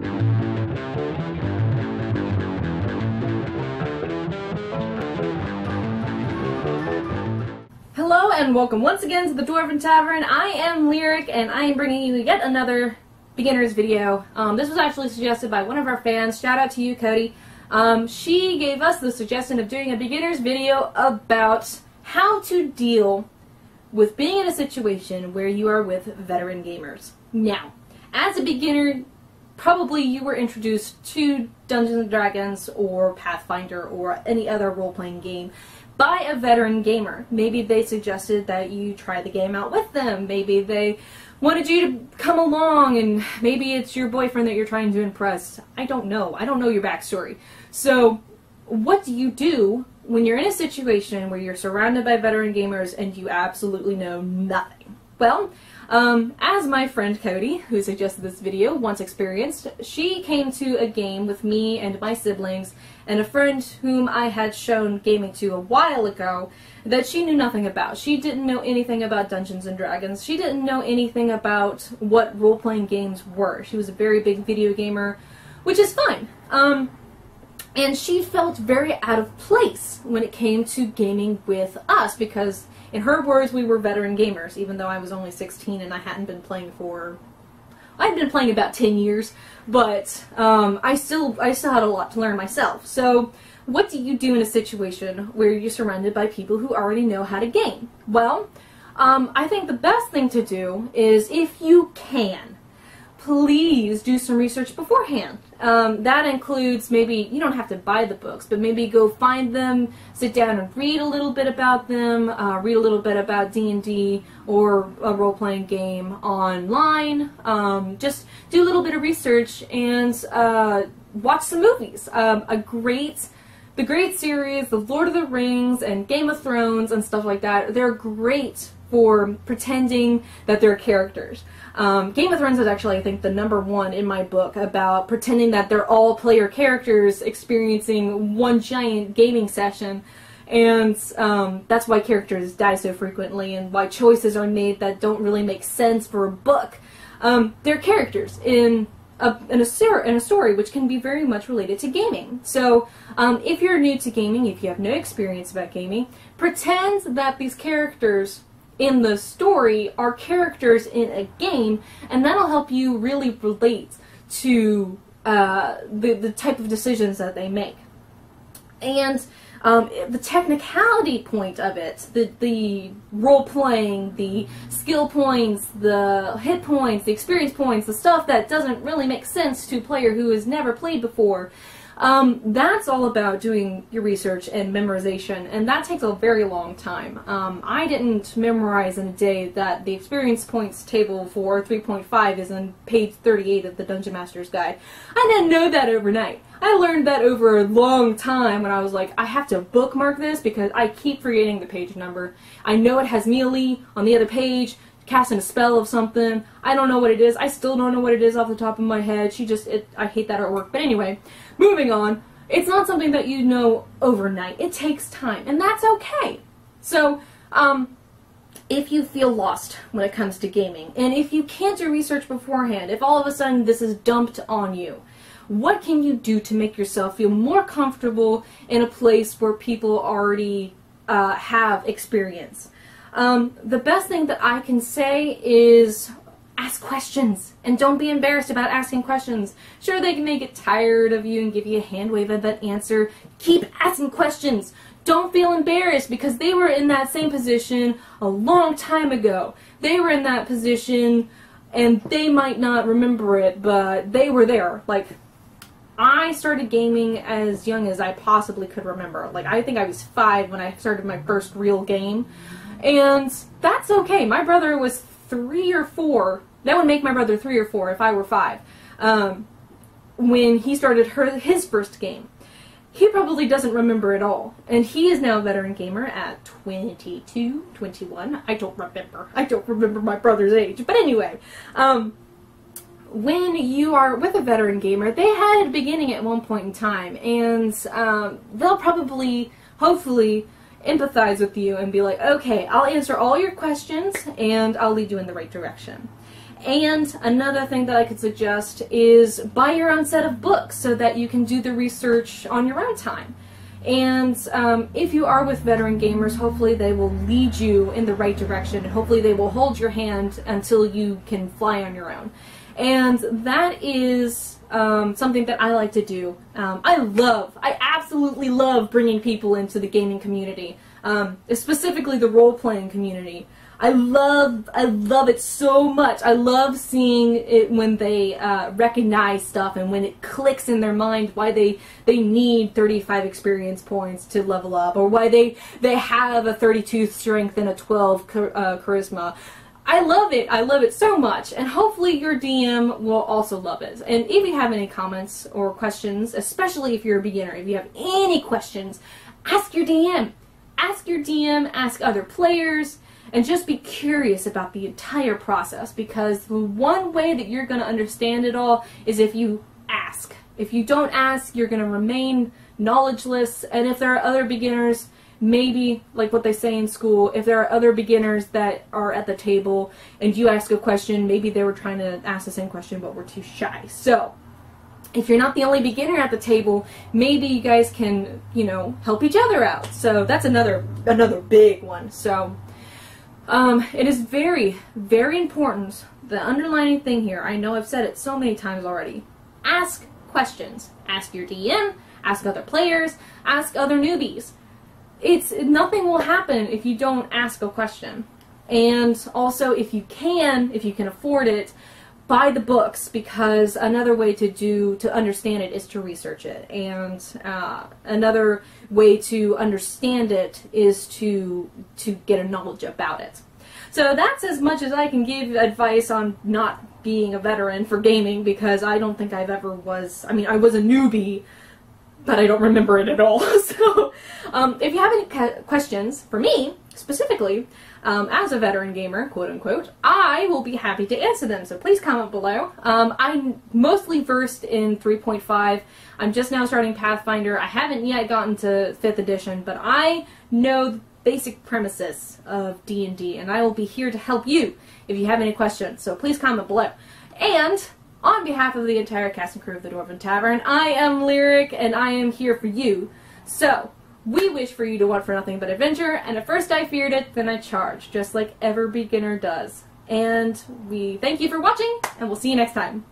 Hello and welcome once again to the Dwarven Tavern. I am Lyric and I am bringing you yet another beginner's video. This was actually suggested by one of our fans. Shout out to you, Cody. She gave us the suggestion of doing a beginner's video about how to deal with being in a situation where you are with veteran gamers. Now, as a beginner, probably you were introduced to Dungeons & Dragons or Pathfinder or any other role-playing game by a veteran gamer. Maybe they suggested that you try the game out with them. Maybe they wanted you to come along, and maybe it's your boyfriend that you're trying to impress. I don't know. I don't know your backstory. So, what do you do when you're in a situation where you're surrounded by veteran gamers and you absolutely know nothing? Well, as my friend Cody, who suggested this video, once experienced, she came to a game with me and my siblings and a friend whom I had shown gaming to a while ago that she knew nothing about. She didn't know anything about Dungeons & Dragons. She didn't know anything about what role-playing games were. She was a very big video gamer, which is fine. And she felt very out of place when it came to gaming with us because, in her words, we were veteran gamers, even though I was only 16 and I hadn't been playing for... I'd been playing about 10 years, but I still had a lot to learn myself. So, what do you do in a situation where you're surrounded by people who already know how to game? Well, I think the best thing to do is, if you can, please do some research beforehand. That includes, maybe, you don't have to buy the books, but maybe go find them, sit down and read a little bit about them, read a little bit about D&D or a role-playing game online. Just do a little bit of research and watch some movies. The great series, The Lord of the Rings and Game of Thrones and stuff like that, they're great for pretending that they're characters. Game of Thrones is actually, I think, the #1 in my book about pretending that they're all player characters experiencing one giant gaming session, and that's why characters die so frequently and why choices are made that don't really make sense for a book. They're characters in a story which can be very much related to gaming. So if you're new to gaming, if you have no experience about gaming, pretend that these characters in the story are characters in a game, and that'll help you really relate to the type of decisions that they make. And the technicality point of it, the role-playing, the skill points, the hit points, the experience points, the stuff that doesn't really make sense to a player who has never played before, that's all about doing your research and memorization, and that takes a very long time. I didn't memorize in a day that the experience points table for 3.5 is on page 38 of the Dungeon Master's Guide. I didn't know that overnight. I learned that over a long time when I was like, I have to bookmark this because I keep forgetting the page number. I know it has melee on the other page, casting a spell of something. I don't know what it is. I still don't know what it is off the top of my head. I hate that artwork. But anyway, moving on. It's not something that you know overnight. It takes time, and that's okay. So, if you feel lost when it comes to gaming, and if you can't do research beforehand, if all of a sudden this is dumped on you, what can you do to make yourself feel more comfortable in a place where people already have experience? The best thing that I can say is ask questions, and don't be embarrassed about asking questions. Sure, they may get tired of you and give you a hand wave of that answer. Keep asking questions. Don't feel embarrassed because they were in that same position a long time ago. They were in that position and they might not remember it, but they were there. Like, I started gaming as young as I possibly could remember. Like, I think I was 5 when I started my first real game. And that's okay. My brother was 3 or 4. That would make my brother 3 or 4 if I were 5. When he started his first game. He probably doesn't remember at all. And he is now a veteran gamer at 22, 21. I don't remember. I don't remember my brother's age. But anyway, when you are with a veteran gamer, they had a beginning at one point in time. And they'll probably, hopefully, empathize with you and be like, okay, I'll answer all your questions and I'll lead you in the right direction. And another thing that I could suggest is buy your own set of books so that you can do the research on your own time. And if you are with veteran gamers, hopefully they will lead you in the right direction, and hopefully they will hold your hand until you can fly on your own. And that is something that I like to do. I absolutely love bringing people into the gaming community, specifically the role-playing community. I love it so much. I love seeing it when they recognize stuff and when it clicks in their mind why they need 35 experience points to level up, or why they have a 32 strength and a 12 charisma. I love it so much, and hopefully your DM will also love it. And if you have any comments or questions, especially if you're a beginner, if you have any questions, ask your DM. Ask your DM, ask other players, and just be curious about the entire process, because the one way that you're going to understand it all is if you ask. If you don't ask, you're going to remain knowledgeless, and if there are other beginners, maybe, like what they say in school, if there are other beginners that are at the table and you ask a question, maybe they were trying to ask the same question but were too shy. So, if you're not the only beginner at the table, maybe you guys can, you know, help each other out. So that's another big one. So, it is very, very important. The underlining thing here, I know I've said it so many times already, ask questions. Ask your DM, ask other players, ask other newbies. Nothing will happen if you don't ask a question. And also, if you can afford it, buy the books, because another way to understand it is to research it. And another way to understand it is to get a knowledge about it. So that's as much as I can give advice on not being a veteran for gaming, because I don't think I've ever was. I mean, I was a newbie, but I don't remember it at all. So, if you have any questions for me, specifically, as a veteran gamer, quote-unquote, I will be happy to answer them, so please comment below. I'm mostly versed in 3.5. I'm just now starting Pathfinder. I haven't yet gotten to 5th edition, but I know the basic premises of D&D, and I will be here to help you if you have any questions, so please comment below. And on behalf of the entire cast and crew of the Dwarven Tavern, I am Lyric, and I am here for you. So, we wish for you to want for nothing but adventure, and at first I feared it, then I charged, just like every beginner does. And we thank you for watching, and we'll see you next time.